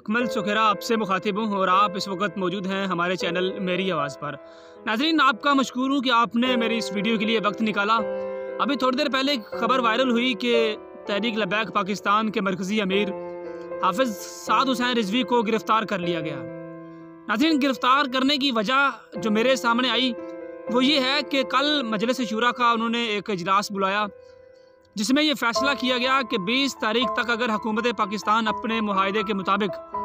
اکمل سکھیرا آپ سے مخاطب ہوں اور آپ اس وقت موجود ہیں ہمارے چینل میری آواز پر۔ ناظرین، آپ کا مشکور ہوں کہ آپ نے میری اس ویڈیو کے لیے وقت نکالا۔ ابھی تھوڑی دیر پہلے ایک خبر وائرل ہوئی کہ تحریک لبیک پاکستان کے مرکزی امیر حافظ سعد حسین رضوی کو گرفتار کر لیا گیا۔ ناظرین، گرفتار کرنے کی وجہ جو میرے سامنے آئی وہ یہ ہے کہ کل مجلس شورا کا انہوں نے ایک اجلاس بلایا جس میں یہ فیصلہ کیا گیا کہ 20 تاریخ تک اگر حکومت پاکستان اپنے معاہدے کے مطابق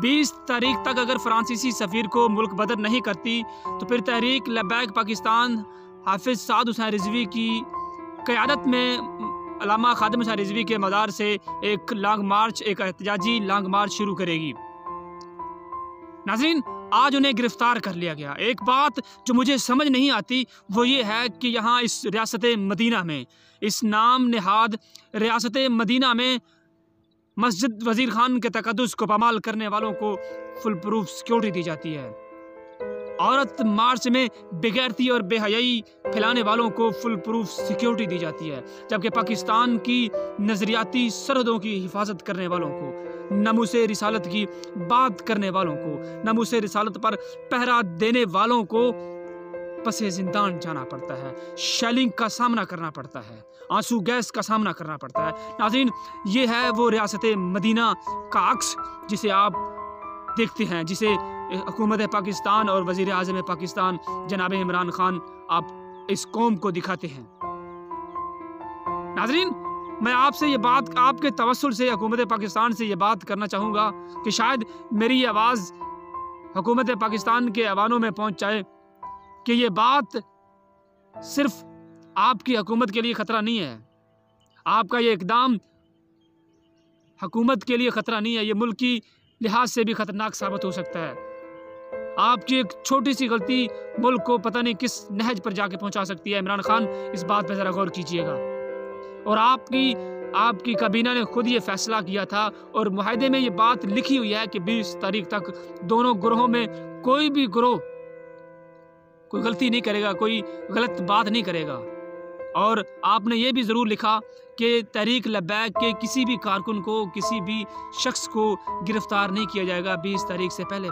20 تاریخ تک اگر فرانسیسی سفیر کو ملک بدر نہیں کرتی تو پھر تحریک لبیک پاکستان حافظ سعد حسین رضوی کی قیادت میں علامہ خادم حسین رضوی کے مزار سے ایک احتجاجی لانگ مارچ شروع کرے گی۔ ناظرین، آج انہیں گرفتار کر لیا گیا۔ ایک بات جو مجھے سمجھ نہیں آتی وہ یہ ہے کہ یہاں اس ریاست مدینہ میں، اس نام نہاد ریاست مدینہ میں مسجد وزیر خان کے تقدس کو پامال کرنے والوں کو فل پروف سیکیورٹی دی جاتی ہے۔ عورت مارچ میں بغیرتی اور بے حیائی پھیلانے والوں کو فل پروف سیکیورٹی دی جاتی ہے، جبکہ پاکستان کی نظریاتی سرحدوں کی حفاظت کرنے والوں کو، ناموس رسالت کی بات کرنے والوں کو، ناموس رسالت پر پہرا دینے والوں کو پس زندان جانا پڑتا ہے، شیلنگ کا سامنا کرنا پڑتا ہے، آنسو گیس کا سامنا کرنا پڑتا ہے۔ ناظرین، یہ ہے وہ ریاست مدینہ کا عکس جسے آپ دیکھتے ہیں، جسے حکومت پاکستان اور وزیر اعظم پاکستان جناب عمران خان آپ اس قوم کو دکھاتے ہیں۔ ناظرین، میں آپ سے یہ بات، آپ کے توسل سے حکومت پاکستان سے یہ بات کرنا چاہوں گا کہ شاید میری آواز حکومت پاکستان کے ایوانوں میں پہنچ جائے کہ یہ بات صرف آپ کی حکومت کے لیے خطرہ نہیں ہے، آپ کا یہ اقدام حکومت کے لیے خطرہ نہیں ہے، یہ ملک کی لحاظ سے بھی خطرناک ثابت ہو سکتا ہے۔ آپ کی ایک چھوٹی سی غلطی ملک کو پتہ نہیں کس نہج پر جا کے پہنچا سکتی ہے۔ عمران خان، اس بات پہ ذرا غور کیجئے گا۔ اور آپ کی کابینہ نے خود یہ فیصلہ کیا تھا اور معاہدے میں یہ بات لکھی ہوئی ہے کہ 20 تاریخ تک دونوں گروہوں میں کوئی بھی گروہ کوئی غلطی نہیں کرے گا، کوئی غلط بات نہیں کرے گا۔ اور آپ نے یہ بھی ضرور لکھا کہ تحریک لبیک کے کسی بھی کارکن کو، کسی بھی شخص کو گرفتار نہیں کیا جائے گا 20 تاریخ سے پہلے،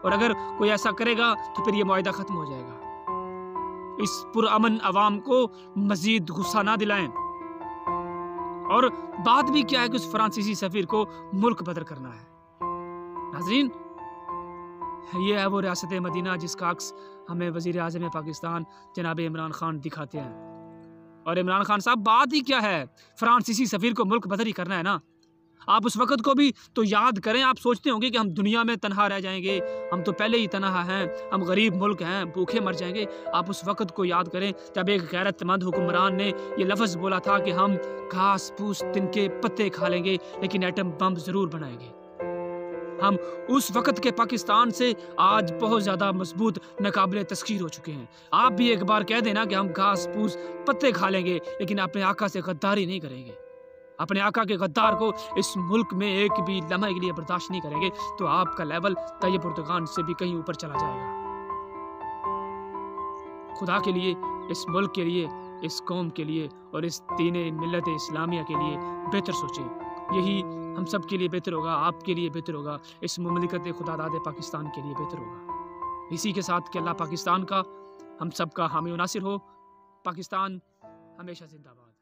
اور اگر کوئی ایسا کرے گا تو پھر یہ معاہدہ ختم ہو جائے گا۔ اس پرامن عوام کو مزید غصہ نہ دلائیں۔ اور بات بھی کیا ہے کہ اس فرانسیسی سفیر کو ملک بدر کرنا ہے۔ ناظرین، یہ ہے وہ ریاست مدینہ جس کا عکس ہمیں وزیر اعظم پاکستان جناب عمران خان دکھاتے ہیں۔ اور عمران خان صاحب، بات ہی کیا ہے، فرانسیسی سفیر کو ملک بدر ہی کرنا ہے نا۔ آپ اس وقت کو بھی تو یاد کریں۔ آپ سوچتے ہوں گے کہ ہم دنیا میں تنہا رہ جائیں گے، ہم تو پہلے ہی تنہا ہیں، ہم غریب ملک ہیں، بھوکے مر جائیں گے۔ آپ اس وقت کو یاد کریں جب ایک غیرت مند حکمران نے یہ لفظ بولا تھا کہ ہم گھاس پھوس تن کے پتے کھا لیں گے لیکن ایٹم بم ضرور بنائیں گے۔ ہم اس وقت کے پاکستان سے آج بہت زیادہ مضبوط، ناقابل تسخیر ہو چکے ہیں۔ آپ بھی ایک بار کہہ دینا کہ ہم گھاس پھوس پتے کھا لیں گے لیکن اپنے آقا سے غداری نہیں کریں گے، اپنے آقا کے غدار کو اس ملک میں ایک بھی لمحے کے لیے برداشت نہیں کریں گے، تو آپ کا لیول طیب اردگان سے بھی کہیں اوپر چلا جائے گا۔ خدا کے لیے، اس ملک کے لیے، اس قوم کے لیے اور اس دین ملت اسلامیہ کے لیے بہتر سوچیں۔ یہی ہم سب کے لیے بہتر ہوگا، آپ کے لیے بہتر ہوگا، اس مملکت خدا داد پاکستان کے لیے بہتر ہوگا۔ اسی کے ساتھ کہ اللہ پاکستان کا، ہم سب کا حامی و ناصر ہو۔ پاکستان ہمیشہ زندہ باد۔